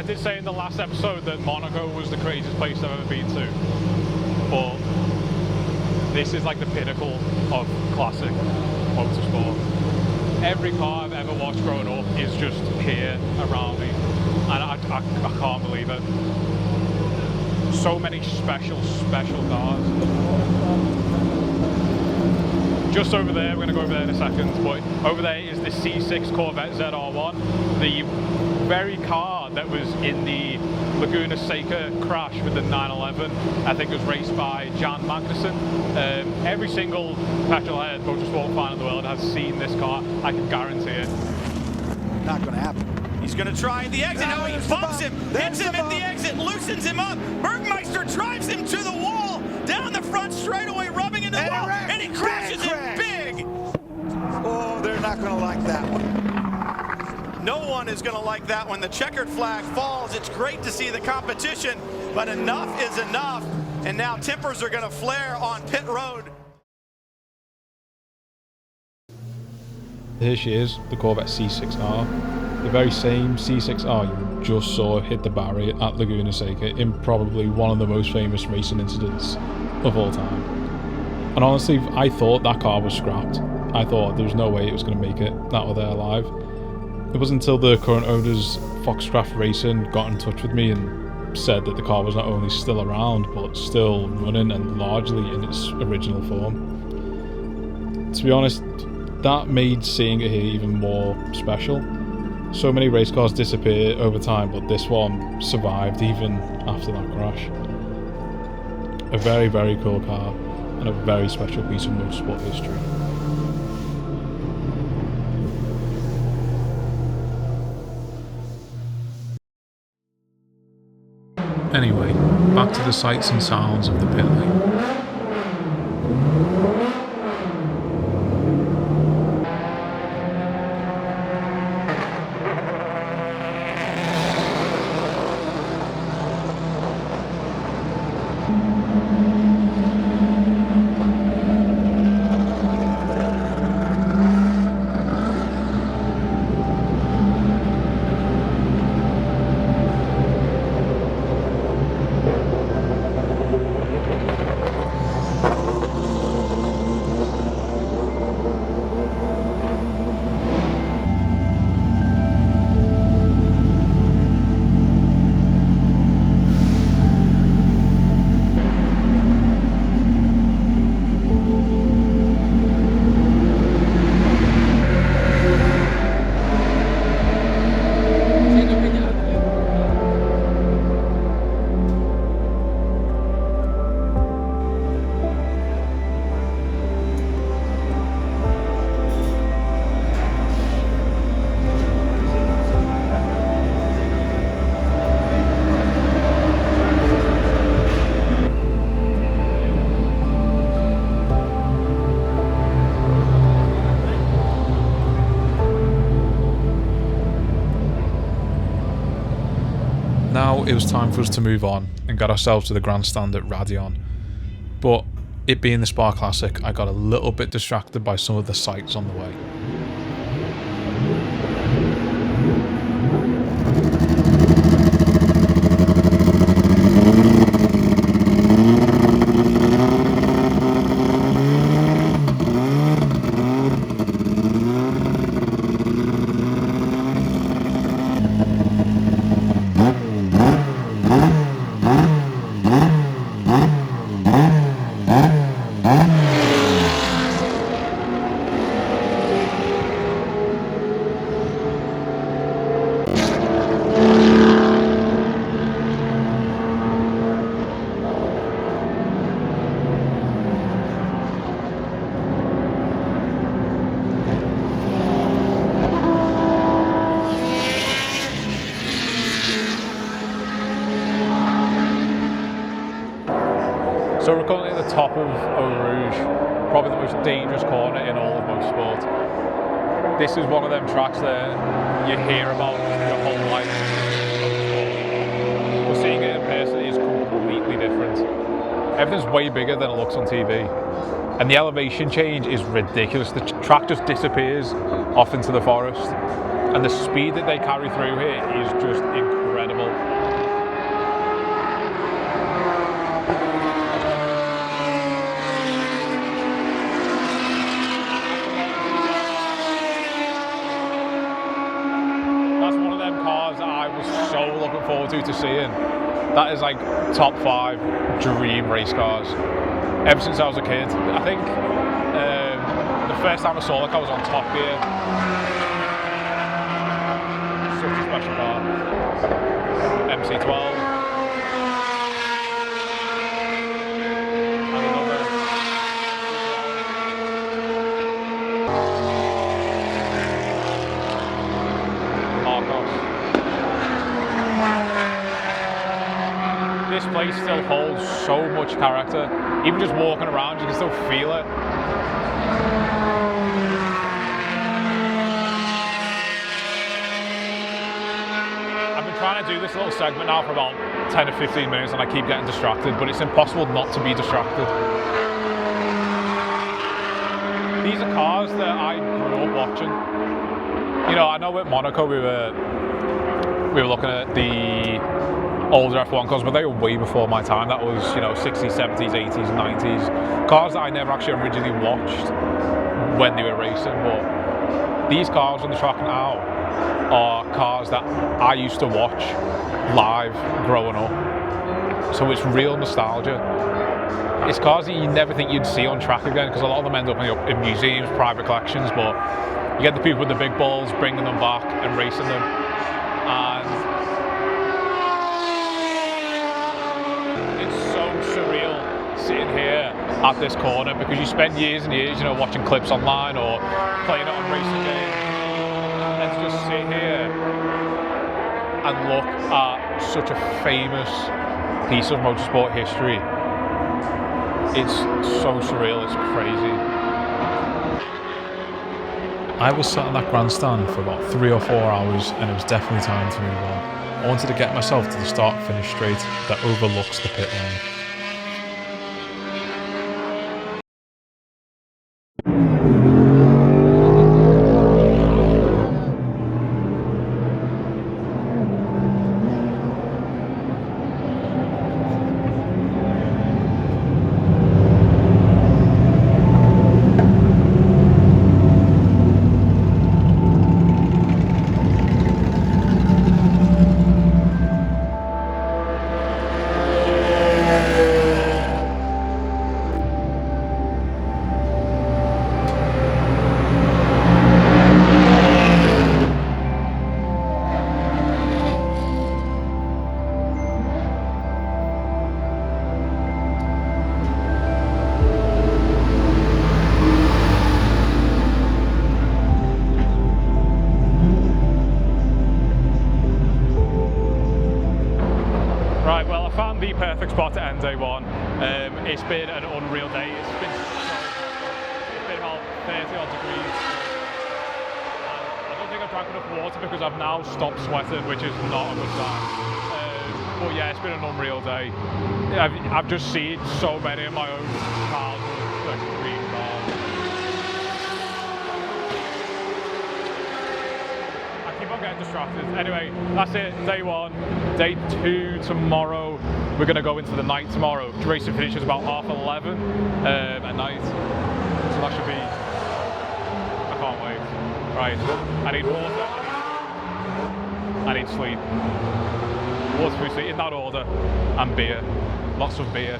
did say in the last episode that Monaco was the craziest place I've ever been to, but this is like the pinnacle of classic motorsport. Every car I've ever watched growing up is just here around me, and I can't believe it. So many special cars. Just over there, we're going to go over there in a second, but over there is the C6 Corvette ZR1, the very car that was in the Laguna Seca crash with the 911. I think it was raced by Jan Magnussen. Every single petrolhead motorsport fan in the world has seen this car, I can guarantee it. Not going to happen. He's going to try the exit. No, he bumps him, hits him at the exit, loosens him up. Bergmeister drives him to the wall, down the front straightaway, rubbing into the wall, and he crashes in big. Oh, they're not going to like that one. No one is going to like that when the checkered flag falls. It's great to see the competition, but enough is enough. And now tempers are going to flare on pit road. Here she is, the Corvette C6R. The very same C6R you just saw hit the barrier at Laguna Seca in probably one of the most famous racing incidents of all time. And honestly, I thought that car was scrapped. I thought there was no way it was going to make it out of there alive. It wasn't until the current owners, Foxcraft Racing, got in touch with me and said that the car was not only still around, but still running and largely in its original form. To be honest, that made seeing it here even more special. So many race cars disappear over time, but this one survived even after that crash. A very, very cool car, and a very special piece of motorsport history. Anyway, back to the sights and sounds of the pit lane. Now it was time for us to move on and get ourselves to the grandstand at Radion. But it being the Spa Classic, I got a little bit distracted by some of the sights on the way. So we're currently at the top of Eau Rouge, probably the most dangerous corner in all of motorsport. This is one of them tracks that you hear about your whole life. But seeing it in person is completely different. Everything's way bigger than it looks on TV. And the elevation change is ridiculous. The track just disappears off into the forest. And the speed that they carry through here is just incredible. seeing, that is like top 5 dream race cars. Ever since I was a kid, I think the first time I saw the car was on Top Gear. Such a special car. MC12. And another. Marcos. This place still holds so much character. Even just walking around, you can still feel it. I've been trying to do this little segment now for about 10 or 15 minutes and I keep getting distracted, but it's impossible not to be distracted. These are cars that I grew up watching. You know, I know at Monaco we were looking at the older F1 cars, but they were way before my time. That was, you know, 60s, 70s, 80s, 90s. Cars that I never actually originally watched when they were racing, but these cars on the track now are cars that I used to watch live growing up. So it's real nostalgia. It's cars that you never think you'd see on track again, because a lot of them end up in museums, private collections, but you get the people with the big balls bringing them back and racing them. And surreal sitting here at this corner, because you spend years and years, you know, watching clips online or playing it on racing games, and to just sit here and look at such a famous piece of motorsport history. It's so surreal, it's crazy. I was sat in that grandstand for about 3 or 4 hours and it was definitely time to move on. I wanted to get myself to the start-finish straight that overlooks the pit lane. Right, well, I found the perfect spot to end day one. It's been an unreal day. It's been about 30 odd degrees. And I don't think I've drank enough water because I've now stopped sweating, which is not a good sign. But yeah, it's been an unreal day. I've just seen so many of my own cars, like dream cars. I keep on getting distracted. Anyway, that's it, day one. Day 2 tomorrow. We're going to go into the night tomorrow. The racing finishes about 11:30 at night. So that should be... I can't wait. Right, I need water. I need sleep. Water, food, sleep, in that order. And beer. Lots of beer.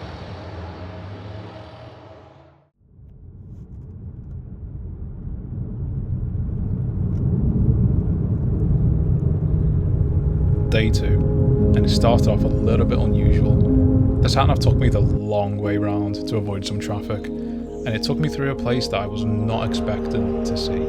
Day 2, and it started off a little bit unusual. The sat-nav took me the long way round to avoid some traffic, and it took me through a place that I was not expecting to see.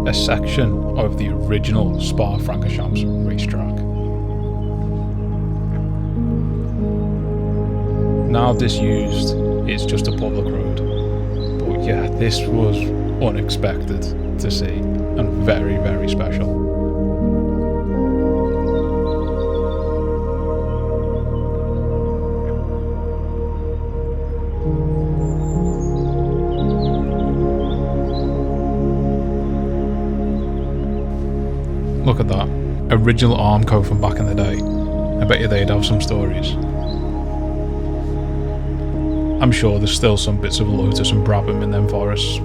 A section of the original Spa-Francorchamps racetrack. Now disused, it's just a public road. But yeah, this was unexpected to see and very, very special. Look at that, original Armco from back in the day. I bet you they'd have some stories. I'm sure there's still some bits of Lotus and Brabham in them forests.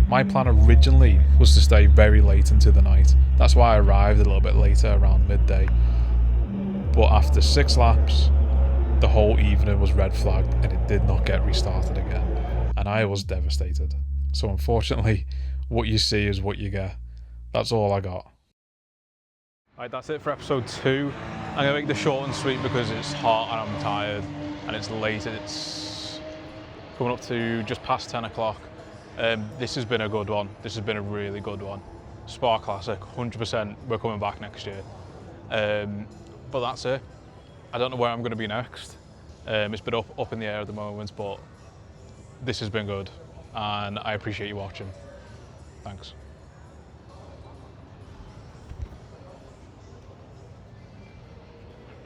My plan originally was to stay very late into the night. That's why I arrived a little bit later, around midday. But after 6 laps, the whole evening was red flagged and it did not get restarted again. And I was devastated. So unfortunately, what you see is what you get. That's all I got. Alright, that's it for episode 2. I'm going to make this short and sweet because it's hot and I'm tired and it's late and it's coming up to just past 10 o'clock. This has been a good one. This has been a really good one. Spa Classic, 100%. We're coming back next year. But that's it. I don't know where I'm going to be next. It's been up in the air at the moment, but this has been good. And I appreciate you watching. Thanks.